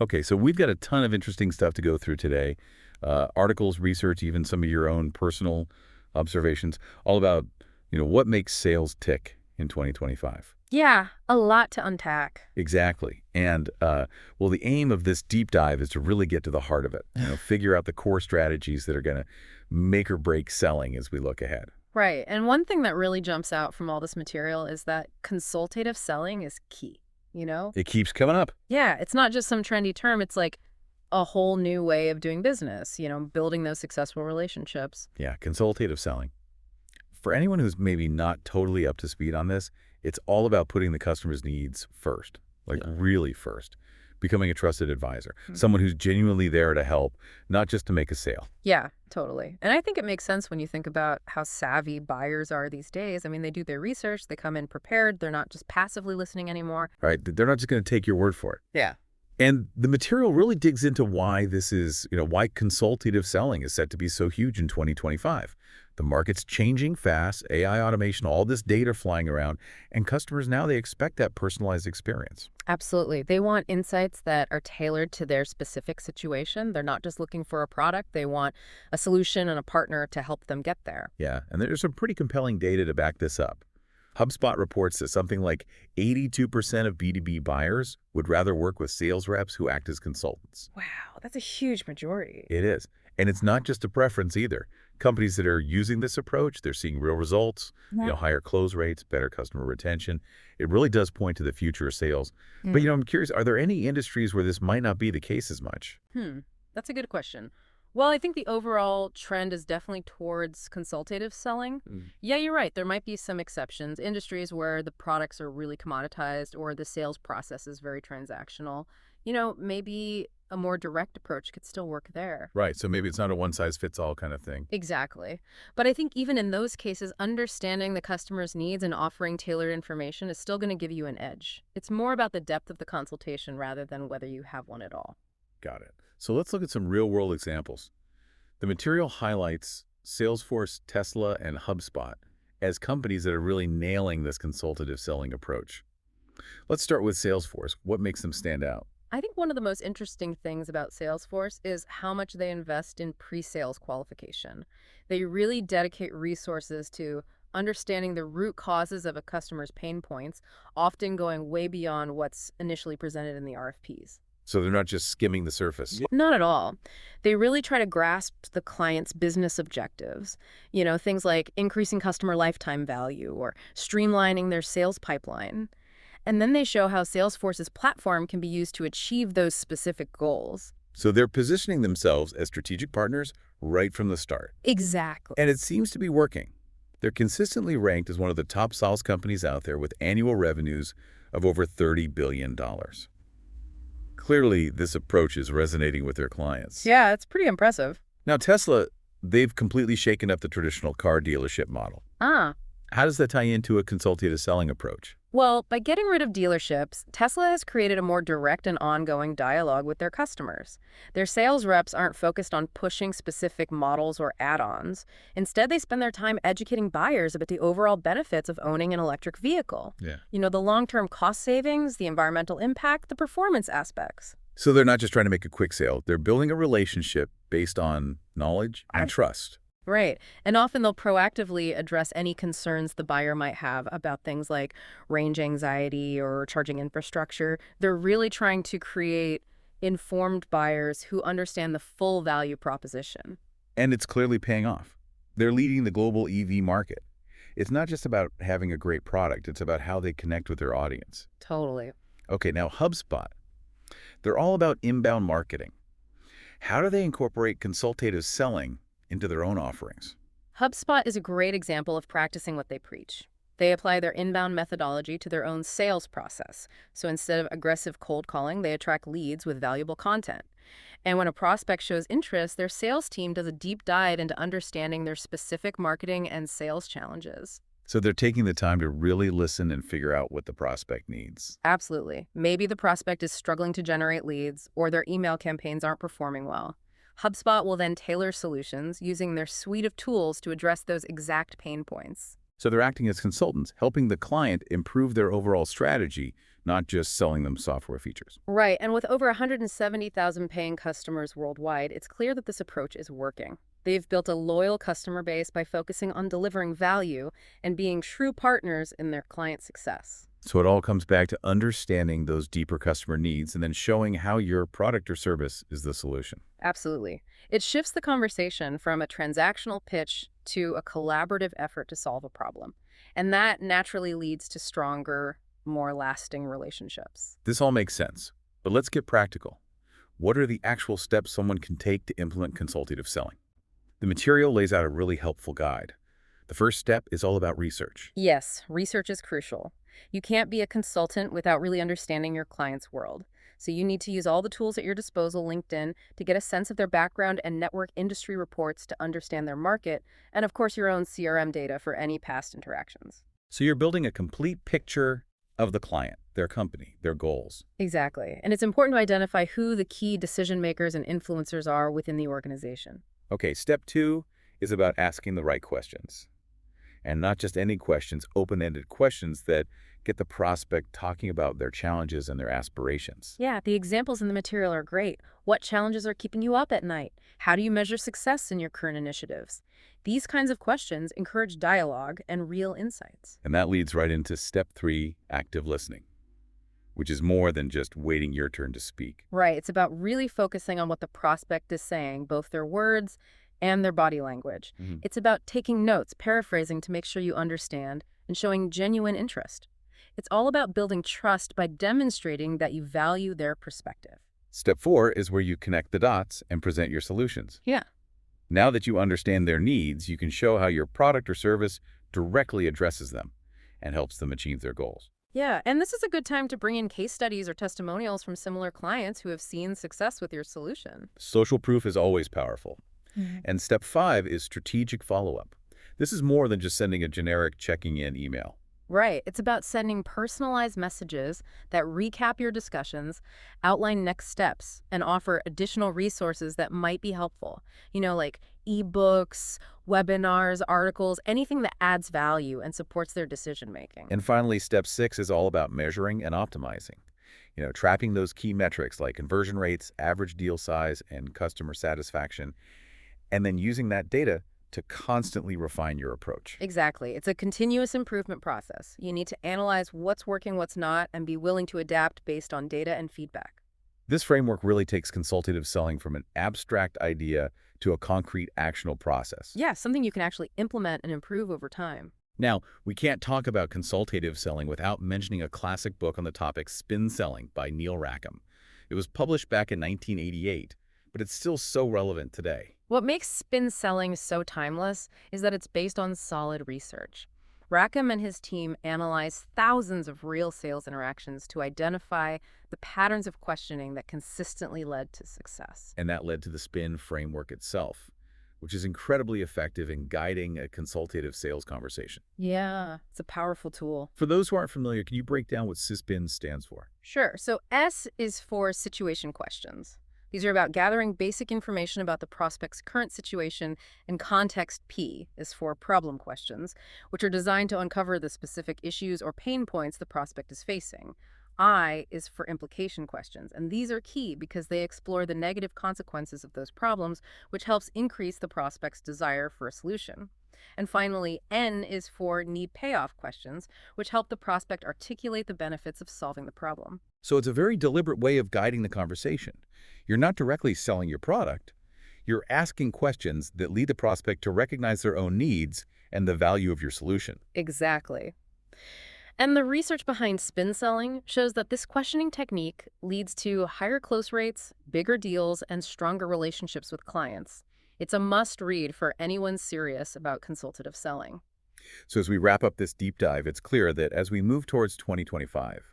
Okay, so we've got a ton of interesting stuff to go through today. Articles, research, even some of your own personal observations, all about, what makes sales tick in 2025. Yeah, a lot to unpack. Exactly. And, well, the aim of this deep dive is to really get to the heart of it, figure out the core strategies that are going to make or break selling as we look ahead. Right. And one thing that really jumps out from all this material is that consultative selling is key, you know? It keeps coming up. Yeah, it's not just some trendy term. It's like a whole new way of doing business, building those successful relationships. Yeah, consultative selling. For anyone who's maybe not totally up to speed on this, it's all about putting the customer's needs first, like really first. Becoming a trusted advisor, someone who's genuinely there to help, not just to make a sale. Yeah, totally. And I think it makes sense when you think about how savvy buyers are these days. I mean, they do their research, they come in prepared, they're not just passively listening anymore. Right? They're not just going to take your word for it. Yeah. And the material really digs into why this is, why consultative selling is set to be so huge in 2025. The market's changing fast, AI automation, all this data flying around, and customers now, they expect that personalized experience. Absolutely. They want insights that are tailored to their specific situation. They're not just looking for a product. They want a solution and a partner to help them get there. Yeah, and there's some pretty compelling data to back this up. HubSpot reports that something like 82% of B2B buyers would rather work with sales reps who act as consultants. Wow, that's a huge majority. It is. And it's not just a preference either. Companies that are using this approach, they're seeing real results, Yeah. higher close rates, better customer retention. It really does point to the future of sales. But, I'm curious, are there any industries where this might not be the case as much? That's a good question. Well, I think the overall trend is definitely towards consultative selling. Yeah, you're right. There might be some exceptions, industries where the products are really commoditized or the sales process is very transactional. Maybe a more direct approach could still work there. Right, so maybe it's not a one-size-fits-all kind of thing. Exactly. But I think even in those cases, understanding the customer's needs and offering tailored information is still going to give you an edge. It's more about the depth of the consultation rather than whether you have one at all. Got it. So let's look at some real-world examples. The material highlights Salesforce, Tesla, and HubSpot as companies that are really nailing this consultative selling approach. Let's start with Salesforce. What makes them stand out? I think one of the most interesting things about Salesforce is how much they invest in pre-sales qualification. They really dedicate resources to understanding the root causes of a customer's pain points, often going way beyond what's initially presented in the RFPs. So they're not just skimming the surface. Not at all. They really try to grasp the client's business objectives. Things like increasing customer lifetime value or streamlining their sales pipeline. And then they show how Salesforce's platform can be used to achieve those specific goals. So they're positioning themselves as strategic partners right from the start. Exactly. And it seems to be working. They're consistently ranked as one of the top SaaS companies out there with annual revenues of over $30 billion. Clearly, this approach is resonating with their clients. Yeah, it's pretty impressive. Now, Tesla, they've completely shaken up the traditional car dealership model. Ah. How does that tie into a consultative selling approach? Well, by getting rid of dealerships, Tesla has created a more direct and ongoing dialogue with their customers. Their sales reps aren't focused on pushing specific models or add-ons. Instead, they spend their time educating buyers about the overall benefits of owning an electric vehicle. Yeah. The long-term cost savings, the environmental impact, the performance aspects. So they're not just trying to make a quick sale. They're building a relationship based on knowledge and trust. Right. And often they'll proactively address any concerns the buyer might have about things like range anxiety or charging infrastructure. They're really trying to create informed buyers who understand the full value proposition. And it's clearly paying off. They're leading the global EV market. It's not just about having a great product. It's about how they connect with their audience. Totally. Okay, now HubSpot. They're all about inbound marketing. How do they incorporate consultative selling into their own offerings? HubSpot is a great example of practicing what they preach. They apply their inbound methodology to their own sales process. So instead of aggressive cold calling, they attract leads with valuable content. And when a prospect shows interest, their sales team does a deep dive into understanding their specific marketing and sales challenges. So they're taking the time to really listen and figure out what the prospect needs. Absolutely. Maybe the prospect is struggling to generate leads or their email campaigns aren't performing well. HubSpot will then tailor solutions using their suite of tools to address those exact pain points. So they're acting as consultants, helping the client improve their overall strategy not just selling them software features. Right, and with over 170,000 paying customers worldwide, it's clear that this approach is working. They've built a loyal customer base by focusing on delivering value and being true partners in their client success. So it all comes back to understanding those deeper customer needs and then showing how your product or service is the solution. Absolutely. It shifts the conversation from a transactional pitch to a collaborative effort to solve a problem. And that naturally leads to stronger, more lasting relationships. This all makes sense, but let's get practical. What are the actual steps someone can take to implement consultative selling? The material lays out a really helpful guide. The first step is all about research. Yes, research is crucial. You can't be a consultant without really understanding your client's world. So you need to use all the tools at your disposal, LinkedIn, to get a sense of their background and network industry reports to understand their market, and of course your own CRM data for any past interactions. So you're building a complete picture of the client, their company, their goals. Exactly. And it's important to identify who the key decision makers and influencers are within the organization. Okay, step 2 is about asking the right questions. And not just any questions, open-ended questions that get the prospect talking about their challenges and their aspirations. Yeah, the examples in the material are great. What challenges are keeping you up at night? How do you measure success in your current initiatives? These kinds of questions encourage dialogue and real insights. And that leads right into step 3, active listening, which is more than just waiting your turn to speak. Right, it's about really focusing on what the prospect is saying, both their words and their body language. It's about taking notes, paraphrasing to make sure you understand, and showing genuine interest. It's all about building trust by demonstrating that you value their perspective. Step 4 is where you connect the dots and present your solutions. Yeah. Now that you understand their needs, you can show how your product or service directly addresses them and helps them achieve their goals. Yeah, and this is a good time to bring in case studies or testimonials from similar clients who have seen success with your solution. Social proof is always powerful. And step 5 is strategic follow-up. This is more than just sending a generic checking-in email. Right. It's about sending personalized messages that recap your discussions, outline next steps, and offer additional resources that might be helpful. Like ebooks, webinars, articles, anything that adds value and supports their decision making. And finally, step 6 is all about measuring and optimizing. Tracking those key metrics like conversion rates, average deal size, and customer satisfaction, and then using that data to constantly refine your approach. Exactly. It's a continuous improvement process. You need to analyze what's working, what's not, and be willing to adapt based on data and feedback. This framework really takes consultative selling from an abstract idea to a concrete, actionable process. Yeah, something you can actually implement and improve over time. Now, we can't talk about consultative selling without mentioning a classic book on the topic, Spin Selling by Neil Rackham. It was published back in 1988, but it's still so relevant today. What makes spin selling so timeless is that it's based on solid research. Rackham and his team analyzed thousands of real sales interactions to identify the patterns of questioning that consistently led to success. And that led to the SPIN framework itself, which is incredibly effective in guiding a consultative sales conversation. Yeah, it's a powerful tool. For those who aren't familiar, can you break down what SISPIN stands for? Sure. So S is for situation questions. These are about gathering basic information about the prospect's current situation, and context P is for problem questions, which are designed to uncover the specific issues or pain points the prospect is facing. I is for implication questions, and these are key because they explore the negative consequences of those problems, which helps increase the prospect's desire for a solution. And finally, N is for need payoff questions, which help the prospect articulate the benefits of solving the problem. So it's a very deliberate way of guiding the conversation. You're not directly selling your product. You're asking questions that lead the prospect to recognize their own needs and the value of your solution. Exactly. And the research behind spin selling shows that this questioning technique leads to higher close rates, bigger deals, and stronger relationships with clients. It's a must-read for anyone serious about consultative selling. So as we wrap up this deep dive, it's clear that as we move towards 2025,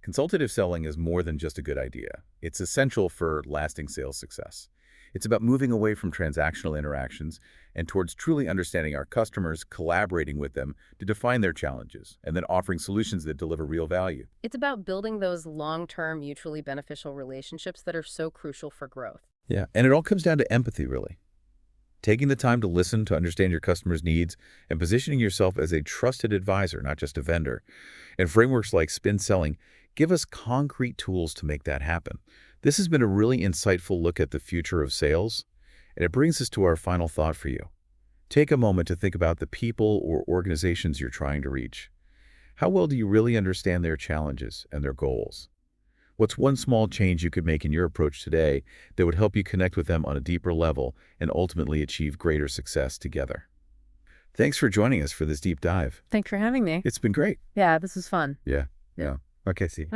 consultative selling is more than just a good idea. It's essential for lasting sales success. It's about moving away from transactional interactions and towards truly understanding our customers, collaborating with them to define their challenges, and then offering solutions that deliver real value. It's about building those long-term, mutually beneficial relationships that are so crucial for growth. Yeah, and it all comes down to empathy, really. Taking the time to listen, to understand your customers' needs, and positioning yourself as a trusted advisor, not just a vendor. And frameworks like spin selling Give us concrete tools to make that happen. This has been a really insightful look at the future of sales, and it brings us to our final thought for you. Take a moment to think about the people or organizations you're trying to reach. How well do you really understand their challenges and their goals? What's one small change you could make in your approach today that would help you connect with them on a deeper level and ultimately achieve greater success together? Thanks for joining us for this deep dive. Thanks for having me. It's been great. Yeah, this was fun. Yeah. Okay, see.